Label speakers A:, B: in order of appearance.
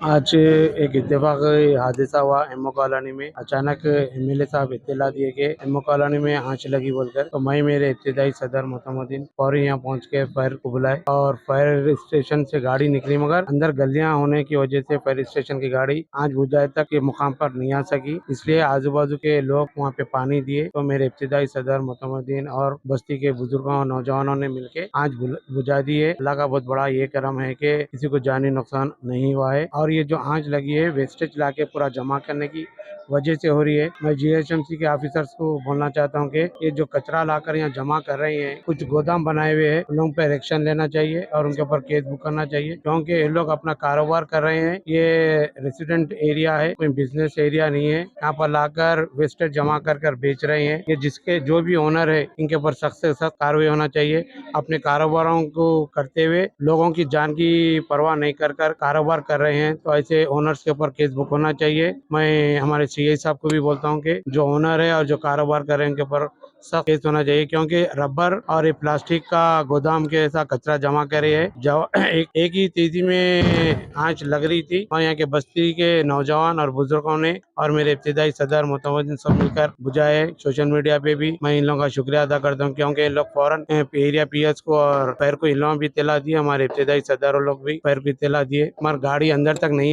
A: आज एक इत्तेफाक हादसा हुआ एमओ कॉलोनी में। अचानक एमएलए साहब इत्तला दिए कि एमओ कॉलोनी में आंच लगी बोलकर, तो मैं मेरे इब्तिदाई सदर मोतमुद्दीन फौरी यहाँ पहुँच के फायर को बुलाए और फायर स्टेशन से गाड़ी निकली, मगर अंदर गलियां होने की वजह से फायर स्टेशन की गाड़ी आंच बुझाए तक के मुकाम पर नहीं आ सकी। इसलिए आजू बाजू के लोग वहाँ पे पानी दिए, तो मेरे इब्तिदाई सदर मोतमुद्दीन और बस्ती के बुजुर्गों और नौजवानों ने मिलकर आंच बुझा दी है। अल्लाह का बहुत बड़ा ये करम है कि किसी को जानी नुकसान नहीं हुआ है। और ये जो आंच लगी है वेस्टेज लाके पूरा जमा करने की वजह से हो रही है। मैं जीएचएमसी के ऑफिसर्स को बोलना चाहता हूँ कि ये जो कचरा लाकर यहाँ जमा कर रहे हैं, कुछ गोदाम बनाए हुए हैं, उन लोगों पर एक्शन लेना चाहिए और उनके ऊपर केस बुक करना चाहिए, क्योंकि ये लोग अपना कारोबार कर रहे हैं। ये रेसिडेंट एरिया है, कोई बिजनेस एरिया नहीं है। यहाँ पर लाकर वेस्टेज जमा कर कर बेच रहे हैं। ये जिसके जो भी ओनर है, इनके ऊपर सख्त से सख्त कार्रवाई होना चाहिए। अपने कारोबारों को करते हुए लोगों की जान की परवाह नहीं कर कर कारोबार कर रहे हैं, तो ऐसे ओनर्स के ऊपर केस बुक होना चाहिए। मैं हमारे सीआई साहब को भी बोलता हूँ कि जो ओनर है और जो कारोबार कर रहे हैं उनके ऊपर सख्त केस होना चाहिए, क्योंकि रबर और ये प्लास्टिक का गोदाम के ऐसा कचरा जमा करे है। जब एक ही तेजी में आंच लग रही थी और यहाँ के बस्ती के नौजवान और बुजुर्गों ने और मेरे इब्तिदाई सदर मोतमुद्दीन सब मिलकर बुझाए। सोशल मीडिया पे भी मैं इन लोगों का शुक्रिया अदा करता हूँ, क्योंकि इन लोग फौरन एरिया पीएस को और फायर को इन लोगों भी इत्तला दिए। हमारे इब्तिदाई सदर लोग भी फायर को इत्तला दिए, मगर गाड़ी अंदर तक नहीं